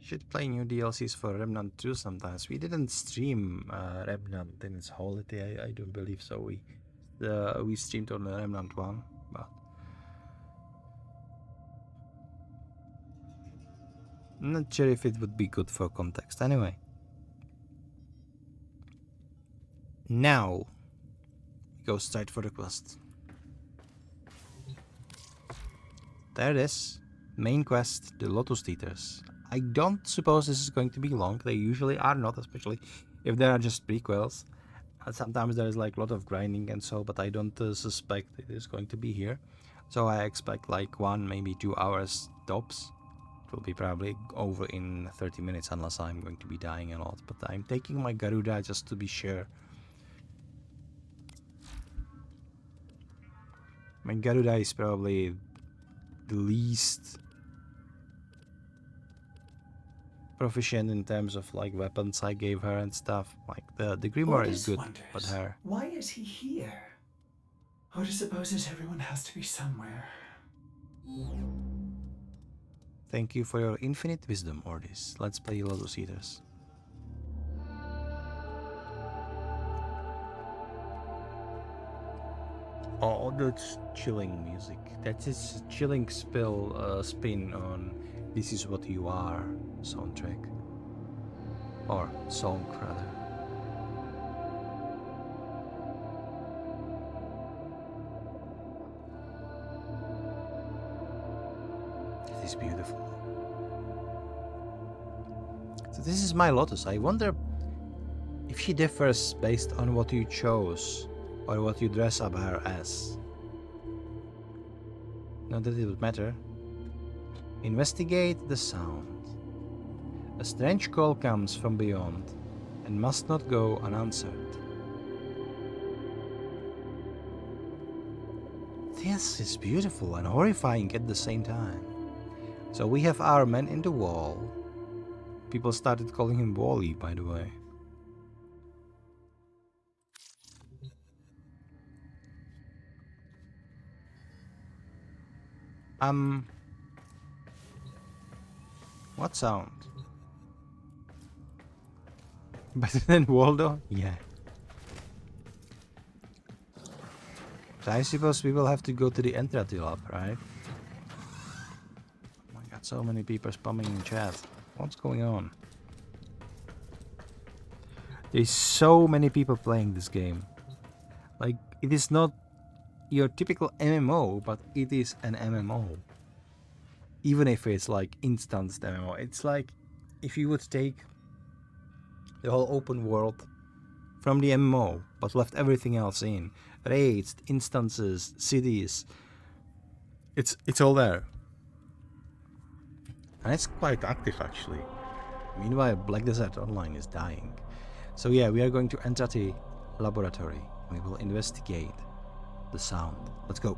should play new DLCs for Remnant 2 sometimes. We didn't stream Remnant in its holiday. I don't believe so. We streamed on the Remnant 1, but I'm not sure if it would be good for context. Anyway, now we go straight for the quest. There it is. Main quest, the Lotus Eaters. I don't suppose this is going to be long. They usually are not, especially if they are just prequels. Sometimes there is like a lot of grinding and so, but I don't suspect it is going to be here. So I expect like 1, maybe 2 hours tops. It will be probably over in 30 minutes unless I'm going to be dying a lot. But I'm taking my Garuda just to be sure. My Garuda is probably the least proficient in terms of like weapons I gave her and stuff. Like the Grimoire is good, but her. Why is he here? Otis supposes everyone has to be somewhere. Thank you for your infinite wisdom, Ordis. Let's play Lotus Eaters. Oh, that's chilling music. That is chilling spin on This Is What You Are soundtrack. Or song, rather. It is beautiful. So this is my Lotus. I wonder if she differs based on what you chose or what you dress up her as. Not that it would matter. Investigate the sound. A strange call comes from beyond and must not go unanswered. This is beautiful and horrifying at the same time. So we have our man in the wall. People started calling him Wally, by the way. What sound? Better than Waldo? Yeah. So I suppose we will have to go to the Entrati lab, right? Oh my god, so many people spamming in chat. What's going on? There's so many people playing this game. Like, it is not your typical MMO, but it is an MMO. Even if it's like instanced MMO. It's like if you would take the whole open world from the MMO, but left everything else in. Raids, instances, cities. It's all there. And it's quite active actually. Meanwhile, Black Desert Online is dying. So yeah, we are going to enter the laboratory. We will investigate the sound. Let's go.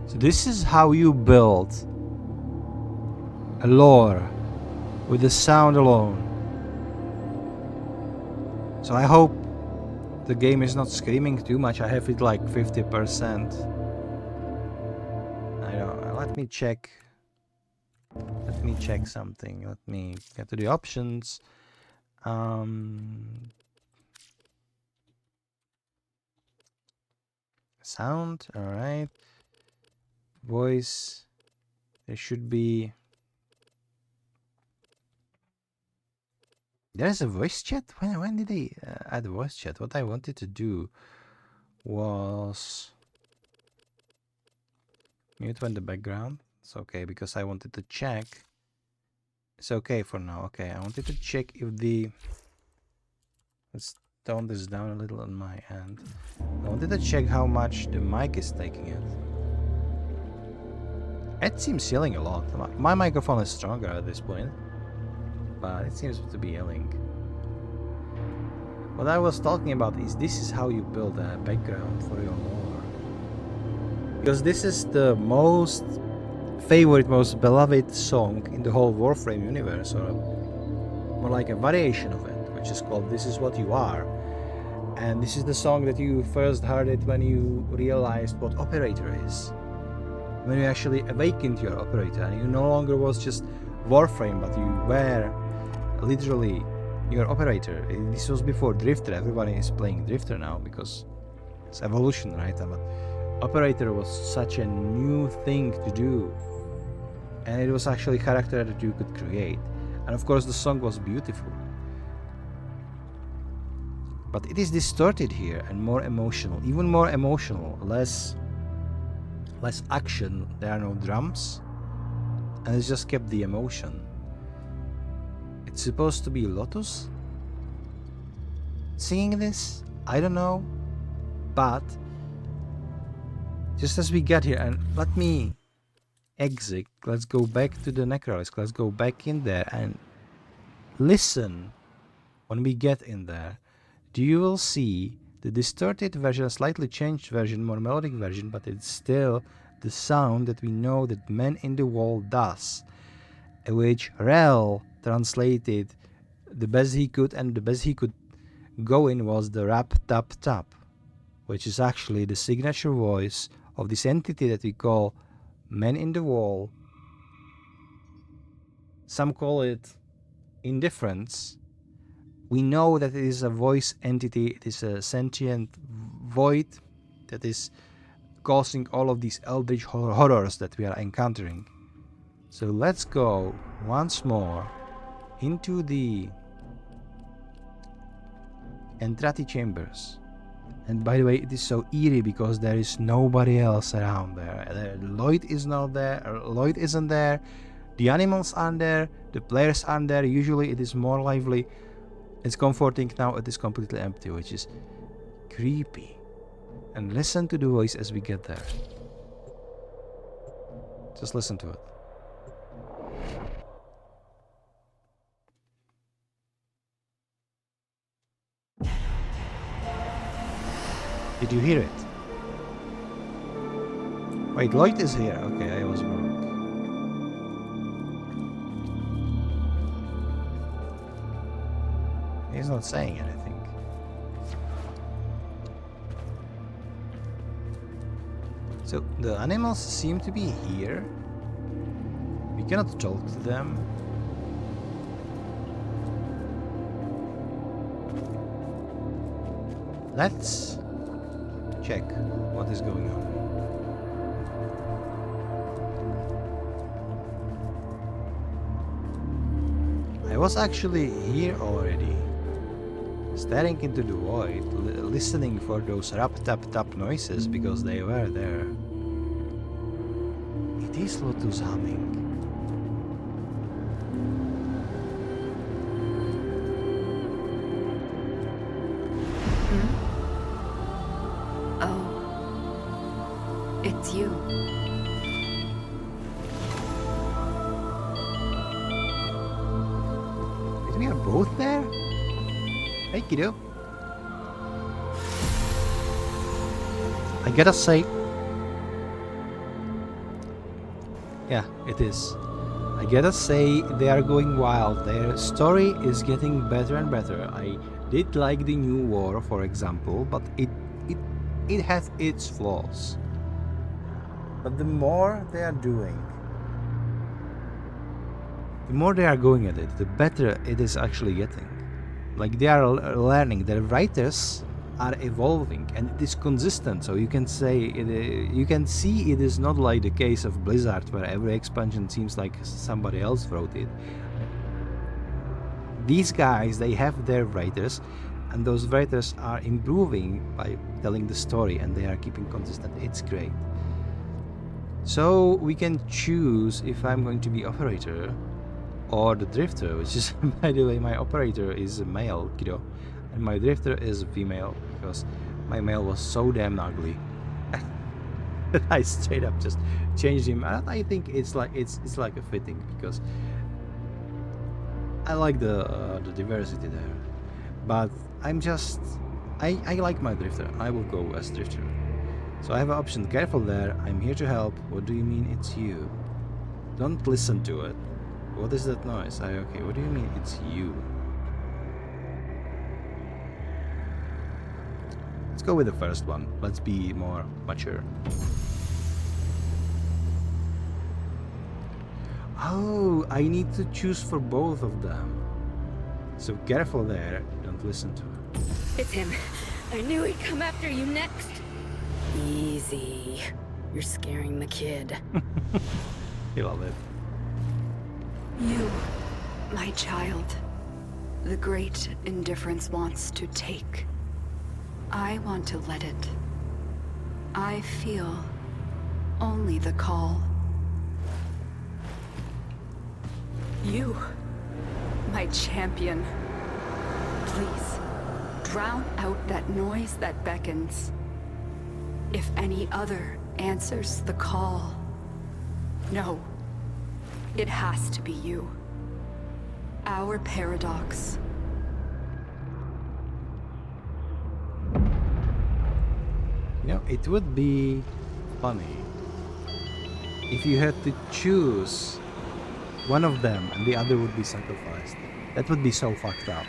So this is how you build a lore with the sound alone. So I hope the game is not screaming too much. I have it like 50%. I don't know. Let me check. Let me check something. Let me get to the options. Sound, alright. Voice. There should be. There's a voice chat? When did they add voice chat? What I wanted to do was mute when the background. It's okay because I wanted to check. It's okay for now. Okay, I wanted to check if the. Let's tone this down a little on my end. I wanted to check how much the mic is taking it. It seems yelling a lot. My microphone is stronger at this point. but it seems to be yelling. What I was talking about is this is how you build a background for your lore. Because this is the most favorite, most beloved song in the whole Warframe universe, or more like a variation of it, which is called This Is What You Are. And this is the song that you first heard it when you realized what operator is. When you actually awakened your operator and you no longer was just Warframe, but you were literally your operator. This was before Drifter. Everybody is playing Drifter now because it's evolution, right? But operator was such a new thing to do. And it was actually a character that you could create. And of course the song was beautiful. But it is distorted here and more emotional, even more emotional, less action. There are no drums, and it's just kept the emotion. It's supposed to be Lotus singing this? I don't know, but just as we get here, and let me exit, let's go back to the Necrolis, let's go back in there and listen when we get in there. You will see the distorted version, slightly changed version, more melodic version, but it's still the sound that we know that Man in the Wall does, which Rel translated the best he could, and the best he could go in was the rap tap tap, which is actually the signature voice of this entity that we call Man in the Wall. Some call it indifference. We know that it is a voice entity, it is a sentient void that is causing all of these eldritch horrors that we are encountering. So let's go once more into the Entrati chambers. And by the way, it is so eerie because there is nobody else around there. Lloyd is not there, Lloyd isn't there, the animals aren't there, the players aren't there. Usually it is more lively. It's comforting. Now it is completely empty, which is creepy. And listen to the voice as we get there. Just listen to it. Did you hear it? Wait, Lloyd is here. Okay, I was wrong. He's not saying anything. So the animals seem to be here. We cannot talk to them. Let's check what is going on. I was actually here already, staring into the void, listening for those rap tap tap noises because they were there. It is Lotus humming. Oh, it's you. We are both there? Hey kiddo. I gotta say, yeah, it is. I gotta say they are going wild. Their story is getting better and better. I did like the new war, for example, but it has its flaws. But the more they are doing, the more they are going at it, the better it is actually getting. Like they are learning, their writers are evolving, and it is consistent. So you can say, you can see it is not like the case of Blizzard, where every expansion seems like somebody else wrote it. These guys, they have their writers, and those writers are improving by telling the story, and they are keeping consistent. It's great. So we can choose if I'm going to be operator or the drifter, which is, by the way, my operator is a male kiddo and my drifter is female, because my male was so damn ugly that I straight up just changed him. And I think it's like a fitting, because I like the diversity there, but I'm just I like my drifter. I will go as drifter. So I have an option. Careful there. I'm here to help. What do you mean it's you? Don't listen to it. What is that noise? Okay. What do you mean it's you? Let's go with the first one. Let's be more mature. Oh, I need to choose for both of them. So careful there. Don't listen to it. It's him. I knew he'd come after you next. Easy. You're scaring the kid. You love it. You, my child. The great indifference wants to take. I want to let it. I feel only the call. You, my champion. Please, drown out that noise that beckons. If any other answers the call, no, it has to be you. Our paradox. You know, it would be funny if you had to choose one of them and the other would be sacrificed. That would be so fucked up.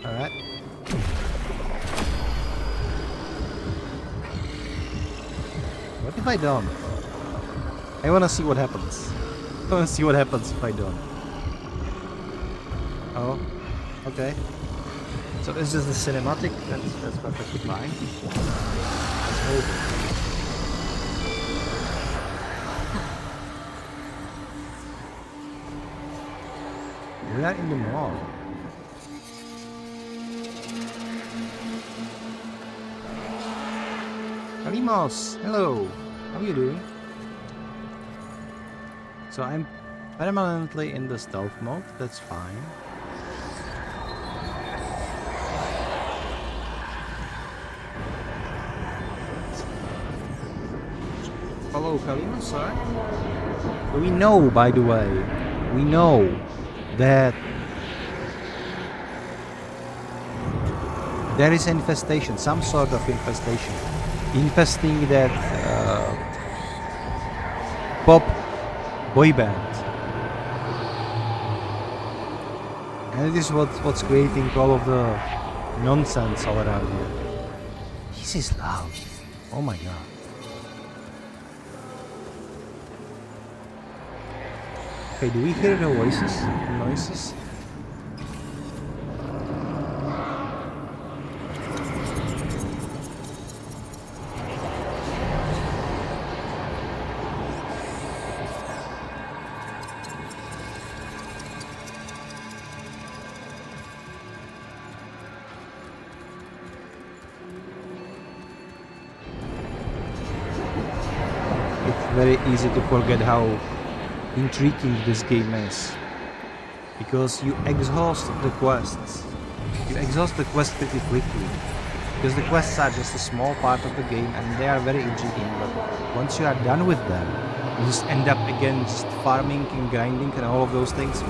Alright. What if I don't? I wanna see what happens. I wanna see what happens if I don't. Oh, okay. So this is the cinematic. That's perfectly fine. Let's hold it. We are in the mall. Kalimos, hello. How are you doing? So I'm permanently in the stealth mode. That's fine. Hello, Kalimos, sir. We know, by the way, we know that there is infestation, some sort of infestation, infesting that pop boy band, and it is what's creating all of the nonsense all around here. This is loud. Oh my god. Okay, do we hear the voices? Noises? It's very easy to forget how intriguing this game is, because you exhaust the quests. You exhaust the quest pretty quickly, because the quests are just a small part of the game and they are very intriguing, but once you are done with them, you just end up again just farming and grinding and all of those things.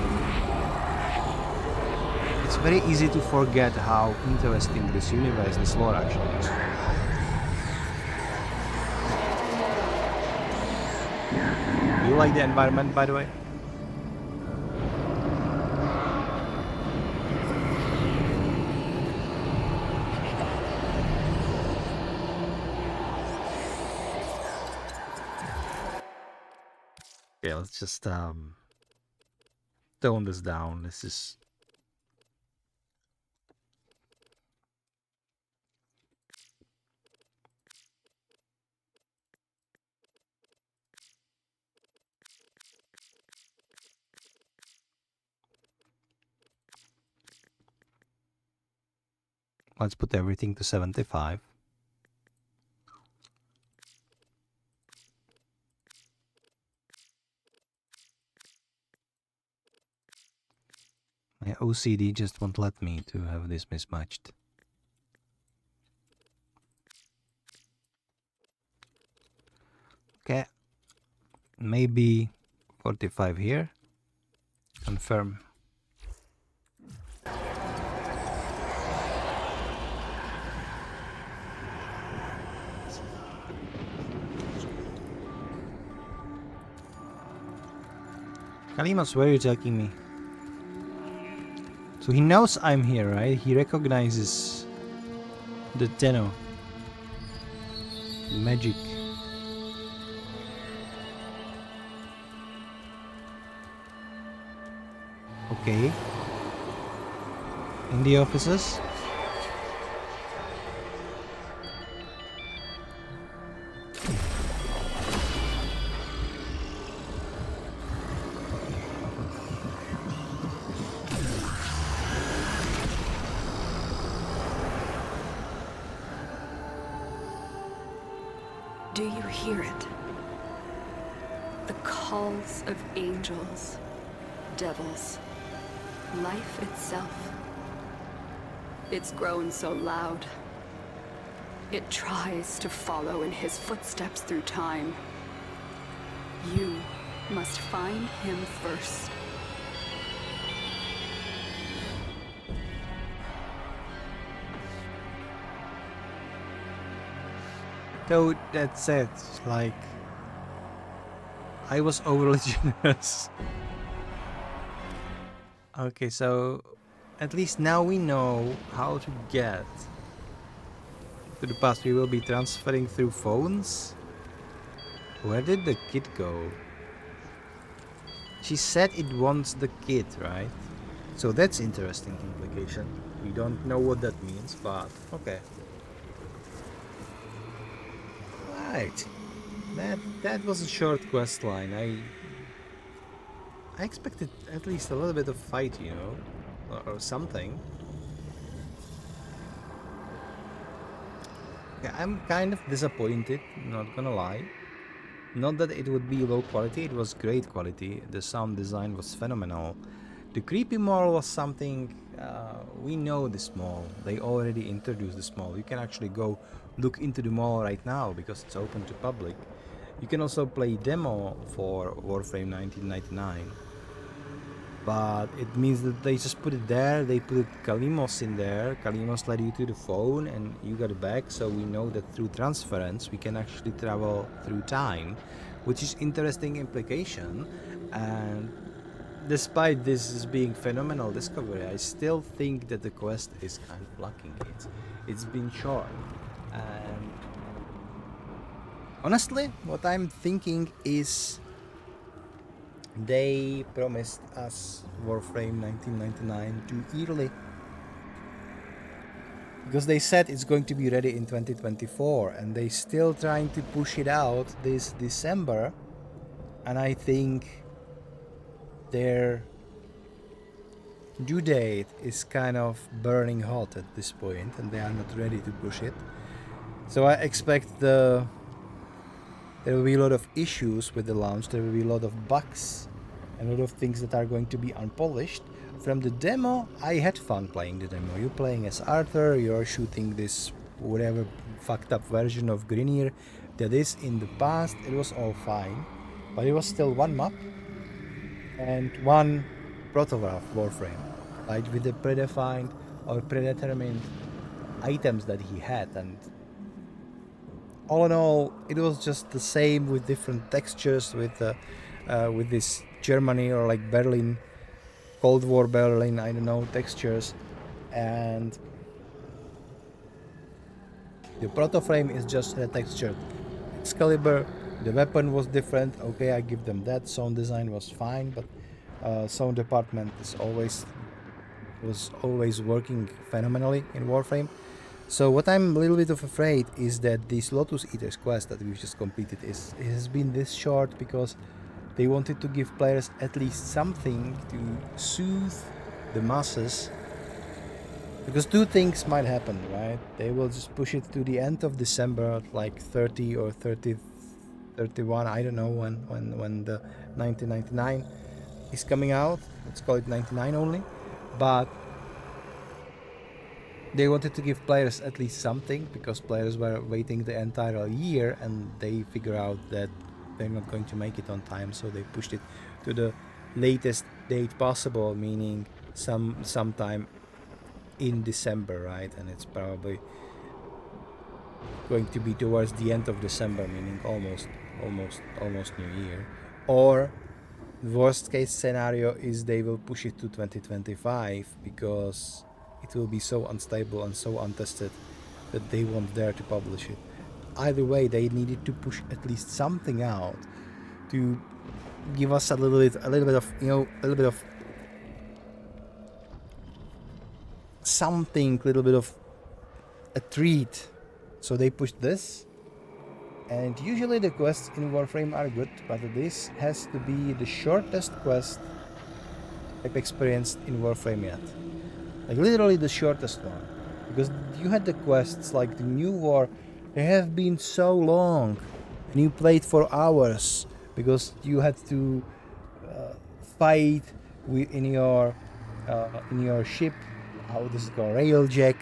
It's very easy to forget how interesting this universe, this lore actually is. You like the environment, by the way? Okay, let's just tone this down. This is let's put everything to 75. My OCD just won't let me to have this mismatched. Okay, Maybe 45 here. Confirm. Kalimos, where are you taking me? So he knows I'm here, right? He recognizes the Tenno. Magic. Okay. In the offices. Do you hear it? The calls of angels, devils, life itself. It's grown so loud. It tries to follow in his footsteps through time. You must find him first. So that's it. Like, I was overly generous. Okay, so at least now we know how to get to the past. We will be transferring through phones. Where did the kid go? She said it wants the kid, right? So that's interesting implication. We don't know what that means, but okay. Right. That was a short quest line. I expected at least a little bit of fight, you know, or something. Yeah, I'm kind of disappointed, not gonna lie. Not that it would be low quality, it was great quality. The sound design was phenomenal. The creepy mall was something, we know this mall. They already introduced this mall. You can actually go look into the mall right now because it's open to public. You can also play demo for Warframe 1999. But it means that they just put it there, they put Kalimos in there, Kalimos led you to the phone and you got it back, so we know that through transference we can actually travel through time, which is interesting implication. And despite this as being phenomenal discovery, I still think that the quest is kind of lacking it. It's been short. And honestly, what I'm thinking is they promised us Warframe 1999 too early. Because they said it's going to be ready in 2024 and they still trying to push it out this December. And I think their due date is kind of burning hot at this point and they are not ready to push it. So I expect there will be a lot of issues with the launch, there will be a lot of bugs and a lot of things that are going to be unpolished. From the demo, I had fun playing the demo. You're playing as Arthur, you're shooting this whatever fucked up version of Grineer that is in the past. It was all fine, but it was still one map and one protograph Warframe, like with the predefined or predetermined items that he had. And all in all, it was just the same with different textures, with this Germany or like Berlin, Cold War Berlin, I don't know, textures. And the proto frame is just a textured Excalibur. The weapon was different. Okay, I give them that. Sound design was fine, but sound department was always working phenomenally in Warframe. So what I'm a little bit of afraid is that this Lotus Eaters quest that we've just completed has been this short because they wanted to give players at least something to soothe the masses. Because two things might happen, right? They will just push it to the end of December, like 30 or 30, 31, I don't know when the 1999 is coming out. Let's call it 99 only. But they wanted to give players at least something because players were waiting the entire year and they figure out that they're not going to make it on time, so they pushed it to the latest date possible, meaning sometime in December, right? And it's probably going to be towards the end of December, meaning almost New Year. Or worst case scenario is they will push it to 2025 because it will be so unstable and so untested that they won't dare to publish it. Either way, they needed to push at least something out to give us a little bit of something, a little bit of a treat. So they pushed this, and usually the quests in Warframe are good, but this has to be the shortest quest I've experienced in Warframe yet. Like literally the shortest one. Because you had the quests like the New War, they have been so long, and you played for hours because you had to fight in your ship, how this is called, railjack,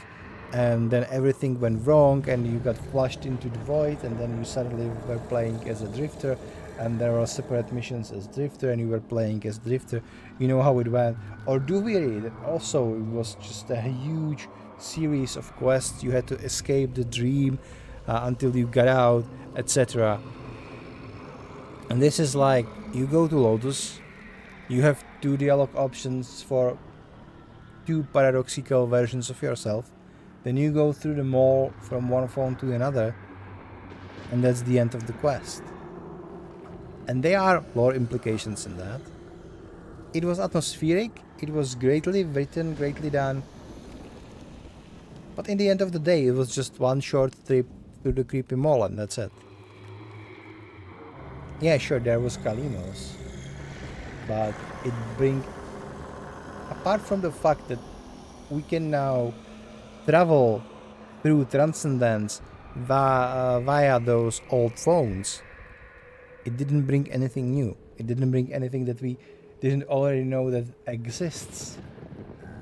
and then everything went wrong and you got flushed into the void, and then you suddenly were playing as a drifter, and there were separate missions as drifter and you were playing as drifter. You know how it went. Or Duviri, that also it was just a huge series of quests. You had to escape the dream until you got out, etc. And this is like, you go to Lotus, you have 2 dialogue options for 2 paradoxical versions of yourself. Then you go through the mall from one phone to another, and that's the end of the quest. And there are lore implications in that. It was atmospheric, it was greatly written, greatly done. But in the end of the day, it was just one short trip to the creepy mall, and that's it. Yeah, sure, there was Kalimos, but it brings, apart from the fact that we can now travel through Transcendence via those old phones, it didn't bring anything new. It didn't bring anything that we didn't already know that exists.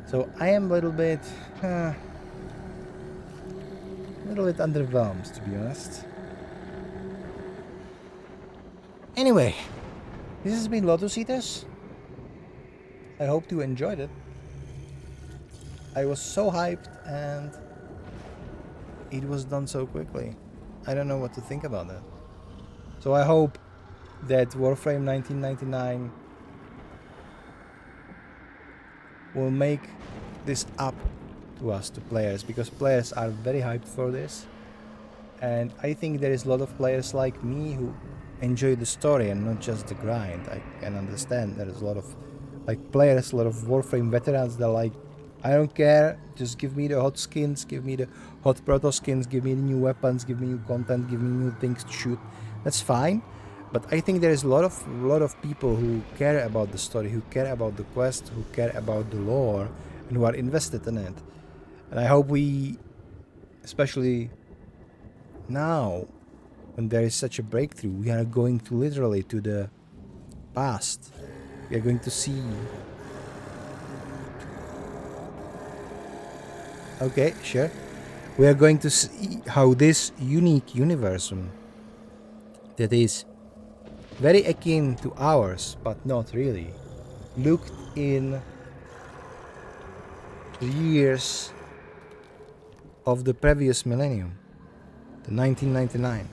So I am a little bit underwhelmed, to be honest. Anyway, this has been Lotus Eaters. I hope you enjoyed it. I was so hyped and it was done so quickly. I don't know what to think about that. So I hope that Warframe 1999 will make this up to us, to players, because players are very hyped for this. And I think there is a lot of players like me who enjoy the story and not just the grind. I can understand there is a lot of players, a lot of Warframe veterans that are like, I don't care, just give me the hot skins, give me the hot proto skins, give me the new weapons, give me new content, give me new things to shoot. That's fine, but I think there is a lot of people who care about the story, who care about the quest, who care about the lore, and who are invested in it. And I hope we, especially now, when there is such a breakthrough, we are going to literally to the past. We are going to see. Okay, sure. We are going to see how this unique universum that is very akin to ours, but not really, looked in the years of the previous millennium, the 1999.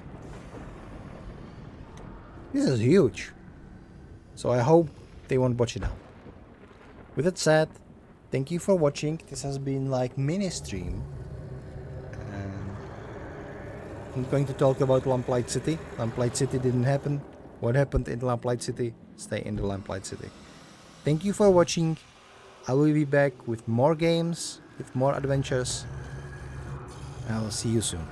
This is huge. So I hope they won't botch it up. With that said, thank you for watching. This has been like mini stream. And I'm going to talk about Lamplight City. Lamplight City didn't happen. What happened in Lamplight City, stay in the Lamplight City. Thank you for watching. I will be back with more games, with more adventures. I'll see you soon.